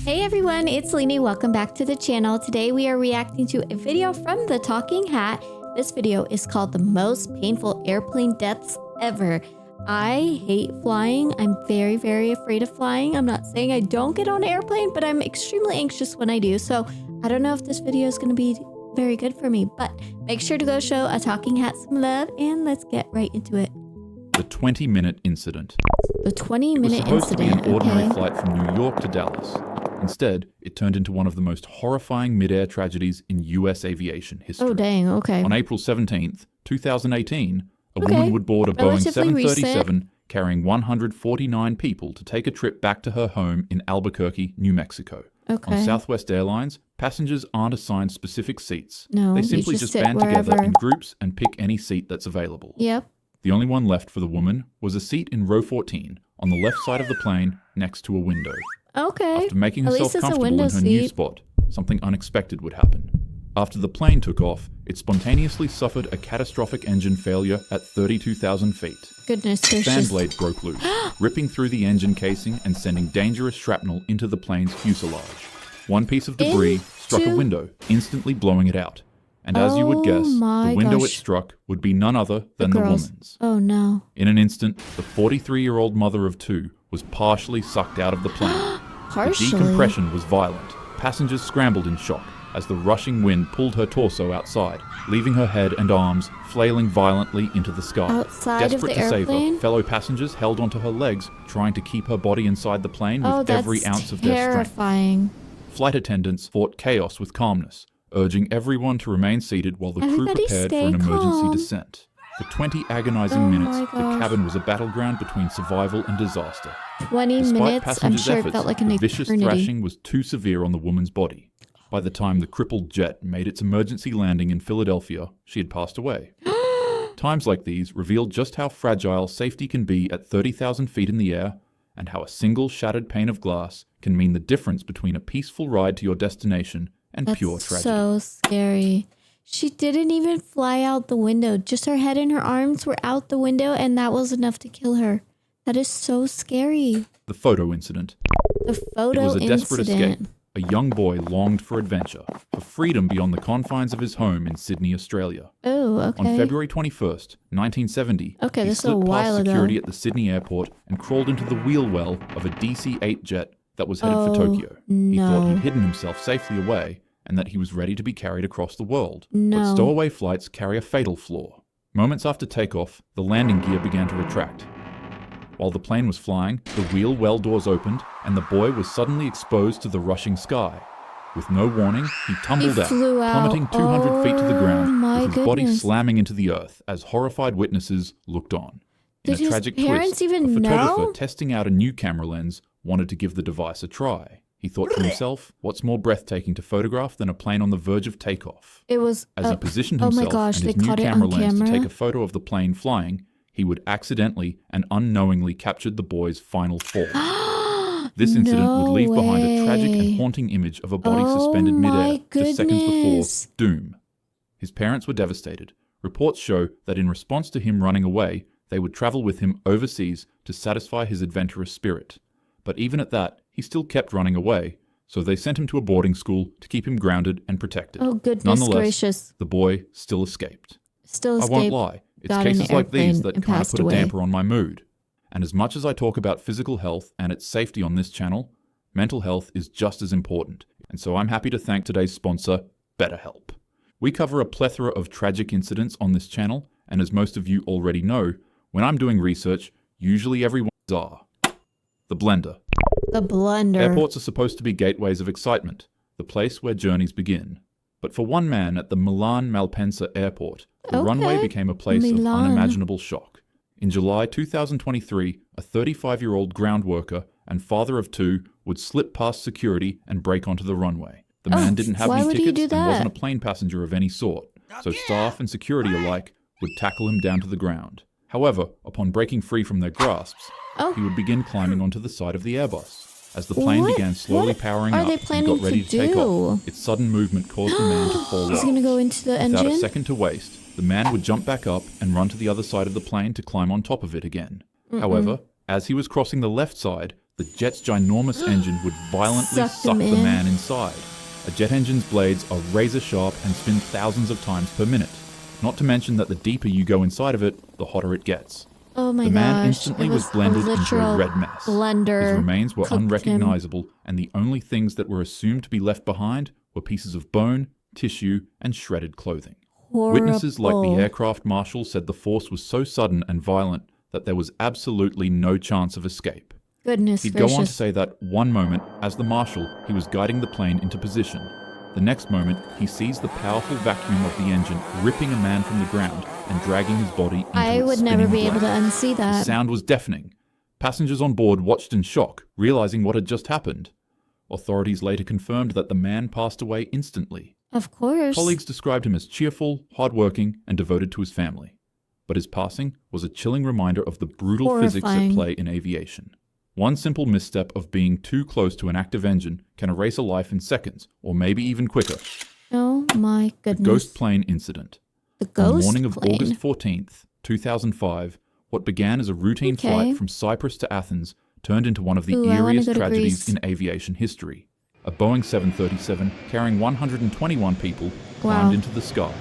Hey everyone, it's Leni. Welcome back to the channel. Today we are reacting to a video from the Talking Hat. This video is called The Most Painful Airplane Deaths Ever. I hate flying. I'm very, very afraid of flying. I'm not saying I don't get on an airplane, but I'm extremely anxious when I do. So I don't know if this video is going to be very good for me, but make sure to go show a Talking Hat some love and let's get right into it. The 20-minute incident. The 20-minute incident. It was supposed to be an ordinary flight from New York to Dallas. Instead, it turned into one of the most horrifying mid-air tragedies in US aviation history. Oh, dang, okay. On April 17th, 2018, a woman would board a Boeing Relatively 737 recent. carrying 149 people to take a trip back to her home in Albuquerque, New Mexico. Okay. On Southwest Airlines, passengers aren't assigned specific seats. No, they you simply just just sit band together wherever. in groups and pick any seat that's available. Yep. The only one left for the woman was a seat in row 14 on the left side of the plane next to a window. Okay. After making At herself least it's a comfortable window in her new seat. spot, something unexpected would happen. After the plane took off, it spontaneously suffered a catastrophic engine failure at 32,000 feet. Goodness The fan gracious. blade broke loose, ripping through the engine casing and sending dangerous shrapnel into the plane's fuselage. One piece of debris struck a window, instantly blowing it out. And as you would guess, my the window it gosh. struck would be none other than the girls. woman's. Oh no. In an instant, the 43-year-old mother of two was partially sucked out of the plane. The Partially. decompression was violent. Passengers scrambled in shock as the rushing wind pulled her torso outside, leaving her head and arms flailing violently into the sky. Outside of Desperate the to save her, airplane? fellow passengers held onto her legs, trying to keep her body inside the plane Oh, with that's every ounce of their strength. terrifying. Flight attendants fought chaos with calmness, urging everyone to remain seated while the crew Everybody prepared for stay an emergency calm. descent. For 20 agonizing Oh minutes, my the gosh. cabin was a battleground between survival and disaster. 20 Despite minutes, I'm passengers' sure it efforts, felt like an the vicious eternity. thrashing was too severe on the woman's body. By the time the crippled jet made its emergency landing in Philadelphia, she had passed away. Times like these revealed just how fragile safety can be at 30,000 feet in the air, and how a single shattered pane of glass can mean the difference between a peaceful ride to your destination and That's pure tragedy. so scary. She didn't even fly out the window. Just her head and her arms were out the window, and that was enough to kill her. That is so scary. The photo incident. The photo It was a desperate incident. escape. A young boy longed for adventure, for freedom beyond the confines of his home in Sydney, Australia. Oh, okay. On February 21st, 1970, Okay, he this is a slipped while past ago. security at the Sydney airport and crawled into the wheel well of a DC-8 jet that was headed for Oh, Tokyo. He thought no. he'd hidden himself safely away and that he was ready to be carried across the world. No. But stowaway flights carry a fatal flaw. Moments after takeoff, the landing gear began to retract. While the plane was flying, the wheel well doors opened and the boy was suddenly exposed to the rushing sky. With no warning, he tumbled out, flew out. plummeting 200 feet to the ground, my with his body goodness. slamming into the earth as horrified witnesses looked on. In Did a his tragic parents twist, even a photographer know? testing out a new camera lens wanted to give the device a try. He thought to himself, what's more breathtaking to photograph than a plane on the verge of takeoff? It was. As he positioned oh himself my gosh, and they his new caught it camera on lens to camera. take a photo of the plane flying, he would accidentally and unknowingly captured the boy's final fall. This incident No would leave behind a tragic way. and haunting image of a body Oh suspended my midair just seconds before goodness. doom. His parents were devastated. Reports show that in response to him running away, they would travel with him overseas to satisfy his adventurous spirit. But even at that, he still kept running away, so they sent him to a boarding school to keep him grounded and protected. Oh, goodness Nonetheless, gracious. the boy still escaped. Still I escaped. won't lie, it's got in cases an like these airplane that and kind of passed put a away. damper on my mood. And as much as I talk about physical health and its safety on this channel, mental health is just as important. And so I'm happy to thank today's sponsor, BetterHelp. We cover a plethora of tragic incidents on this channel, and as most of you already know, when I'm doing research, usually everyone's are. The blender. The blender. Airports are supposed to be gateways of excitement, the place where journeys begin. But for one man at the Milan Malpensa airport, the runway Okay. became a place Milan. of unimaginable shock. In July 2023, a 35-year-old ground worker and father of two would slip past security and break onto the runway. The man didn't have why any would he tickets do and wasn't a that? plane passenger of any sort, so staff and security alike would tackle him down to the ground. However, upon breaking free from their grasps, Oh. he would begin climbing onto the side of the Airbus. As the plane What? began slowly What powering are up they and planning got ready to to take do? off, its sudden movement caused the man to fall He's off. gonna go into the Without a engine. second to waste, the man would jump back up and run to the other side of the plane to climb on top of it again. However, as he was crossing the left side, the jet's ginormous engine would violently Sucked suck him the in. man inside. A jet engine's blades are razor sharp and spin thousands of times per minute. Not to mention that the deeper you go inside of it, the hotter it gets. Oh my The man gosh. instantly it was blended into a literal red mess. blender. His remains were cooked him. unrecognizable, and the only things that were assumed to be left behind were pieces of bone, tissue, and shredded clothing. Horrible. Witnesses like the aircraft marshal said the force was so sudden and violent that there was absolutely no chance of escape. Goodness He'd gracious. go on to say that one moment, as the marshal, he was guiding the plane into position. The next moment, he sees the powerful vacuum of the engine ripping a man from the ground and dragging his body into I its would never spinning be able to blade. unsee The that. sound was deafening. Passengers on board watched in shock, realizing what had just happened. Authorities later confirmed that the man passed away instantly. Of course. Colleagues described him as cheerful, hardworking, and devoted to his family. But his passing was a chilling reminder of the brutal physics at Horrifying. play in aviation. One simple misstep of being too close to an active engine can erase a life in seconds, or maybe even quicker. Oh my goodness. Ghost plane incident. The On the ghost morning of plane. August 14th, 2005, what began as a routine Okay. flight from Cyprus to Athens turned into one of the Ooh, I wanna eeriest go to tragedies Greece. in aviation history. A Boeing 737 carrying 121 people Wow. climbed into the skies.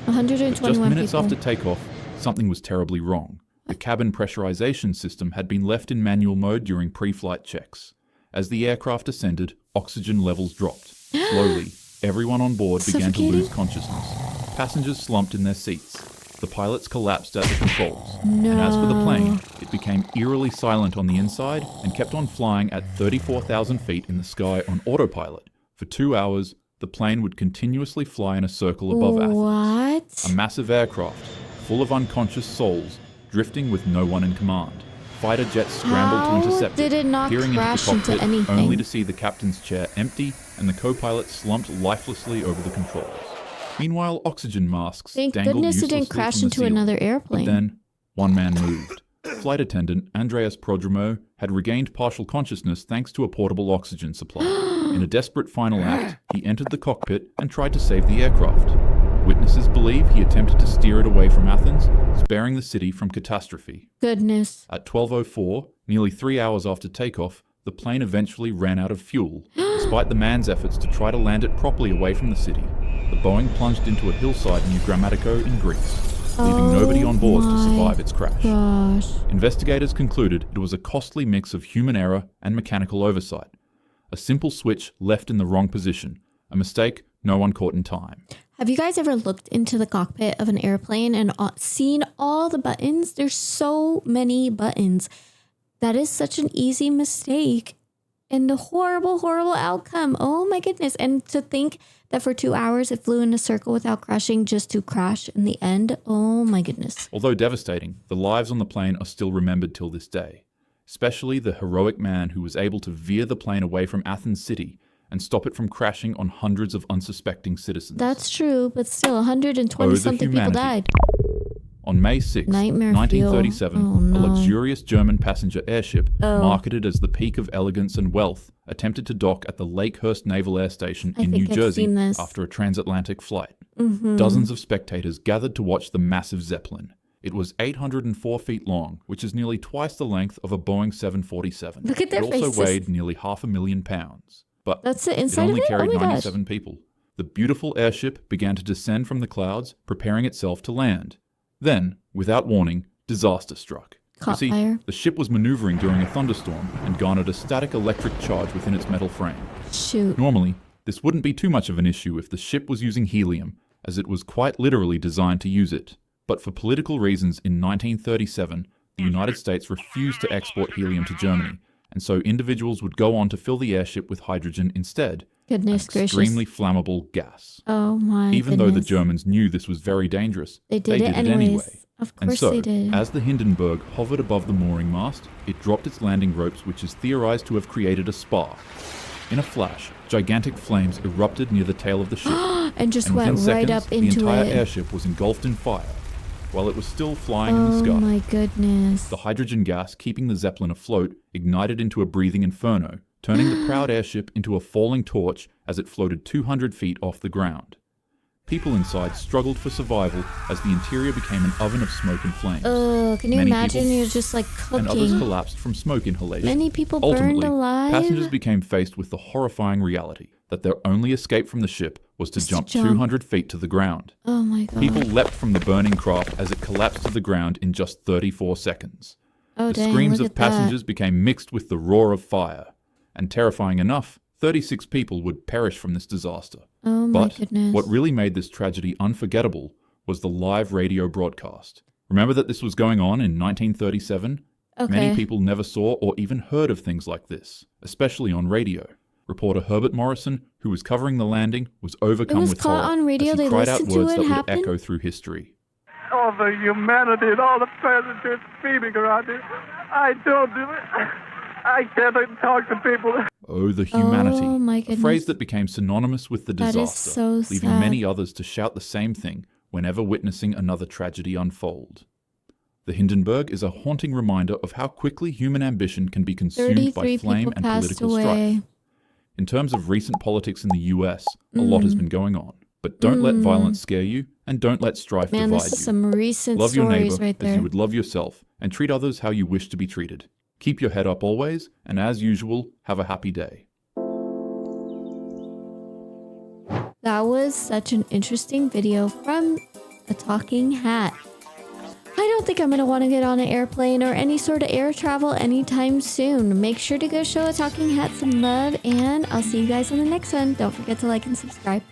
But 121 just minutes people. after takeoff, something was terribly wrong. The cabin pressurization system had been left in manual mode during pre-flight checks. As the aircraft ascended, oxygen levels dropped. Slowly, everyone on board began to lose Suffocating? consciousness. Passengers slumped in their seats. The pilots collapsed at the controls. No. And as for the plane, it became eerily silent on the inside and kept on flying at 34,000 feet in the sky on autopilot. For 2 hours, the plane would continuously fly in a circle above Athens. What? A massive aircraft, full of unconscious souls, drifting with no one in command. Fighter jets scrambled How to intercept did it not peering crash into the into cockpit, anything? only to see the captain's chair empty and the co-pilot slumped lifelessly over the controls. Meanwhile, oxygen masks Thank dangled goodness it uselessly didn't crash from the into ceiling. another But airplane. then, one man moved. Flight attendant Andreas Prodromou had regained partial consciousness thanks to a portable oxygen supply. In a desperate final act, he entered the cockpit and tried to save the aircraft. Witnesses believe he attempted to steer it away from Athens, sparing the city from catastrophe. Goodness. At 12:04, nearly 3 hours after takeoff, the plane eventually ran out of fuel. Despite the man's efforts to try to land it properly away from the city, the Boeing plunged into a hillside near Grammatico in Greece, leaving nobody on board to survive its crash. Gosh. Investigators concluded it was a costly mix of human error and mechanical oversight. A simple switch left in the wrong position, a mistake no one caught in time. Have you guys ever looked into the cockpit of an airplane and seen all the buttons? There's so many buttons. That is such an easy mistake and a horrible, horrible outcome. Oh my goodness. And to think that for 2 hours it flew in a circle without crashing just to crash in the end. Oh my goodness. Although devastating, the lives on the plane are still remembered till this day, especially the heroic man who was able to veer the plane away from Athens City and stop it from crashing on hundreds of unsuspecting citizens. That's true, but still 120 Oh, the something people humanity. died. On May 6, Nightmare 1937, fuel. Oh, no. a luxurious German passenger airship, Oh. marketed as the peak of elegance and wealth, attempted to dock at the Lakehurst Naval Air Station I in New think I've Jersey seen this. after a transatlantic flight. Mhm. Dozens of spectators gathered to watch the massive Zeppelin. It was 804 feet long, which is nearly twice the length of a Boeing 747. Look at their It also faces. weighed nearly 500,000 pounds. But That's the it inside of only it? Oh carried my gosh. 97 people. The beautiful airship began to descend from the clouds, preparing itself to land. Then, without warning, disaster struck. Caught you see, fire. the ship was maneuvering during a thunderstorm and garnered a static electric charge within its metal frame. Shoot. Normally, this wouldn't be too much of an issue if the ship was using helium, as it was quite literally designed to use it. But for political reasons in 1937, the United States refused to export helium to Germany, and so individuals would go on to fill the airship with hydrogen instead, an Goodness gracious. extremely flammable gas. Oh my Even though the goodness. Germans knew this was very dangerous, They did it anyway. anyways. Of And course so, they did. as the Hindenburg hovered above the mooring mast, it dropped its landing ropes, which is theorized to have created a spark. In a flash, gigantic flames erupted near the tail of the ship, and just and went within right seconds, up the into entire it. airship was engulfed in fire, while it was still flying in the Oh sky. my goodness. The hydrogen gas keeping the Zeppelin afloat ignited into a breathing inferno, turning the proud airship into a falling torch as it floated 200 feet off the ground. People inside struggled for survival as the interior became an oven of smoke and flames. Oh, can you Many imagine people- you're just like And others cooking? collapsed from smoke inhalation. Many people burned Ultimately, alive. passengers became faced with the horrifying reality that their only escape from the ship was to jump 200 feet to the ground. Oh my god. People leapt from the burning craft as it collapsed to the ground in just 34 seconds. Oh, The dang, screams look of at that. passengers became mixed with the roar of fire. And terrifying enough, 36 people would perish from this disaster. Oh my But goodness. what really made this tragedy unforgettable was the live radio broadcast. Remember that this was going on in 1937? Okay. Many people never saw or even heard of things like this, especially on radio. Reporter Herbert Morrison, who was covering the landing, was overcome was with caught horror on radio, as he they cried out listened to words it that would happen? echo through history. All the humanity and all the passengers screaming around here. I don't do it. I can't talk to people. Oh, the humanity. Oh my A goodness. phrase that became synonymous with the That is disaster, so leaving sad. many others to shout the same thing whenever witnessing another tragedy unfold. The Hindenburg is a haunting reminder of how quickly human ambition can be consumed 33 by flame people and passed political away. strife. In terms of recent politics in the US, a lot has been going on. But don't let violence scare you, and don't let strife Man, divide this is you. some recent Love your stories neighbor right as there. you would love yourself, and treat others how you wish to be treated. Keep your head up always, and as usual, have a happy day. That was such an interesting video from a talking hat. I don't think I'm going to want to get on an airplane or any sort of air travel anytime soon. Make sure to go show a talking hat some love, and I'll see you guys on the next one. Don't forget to like and subscribe.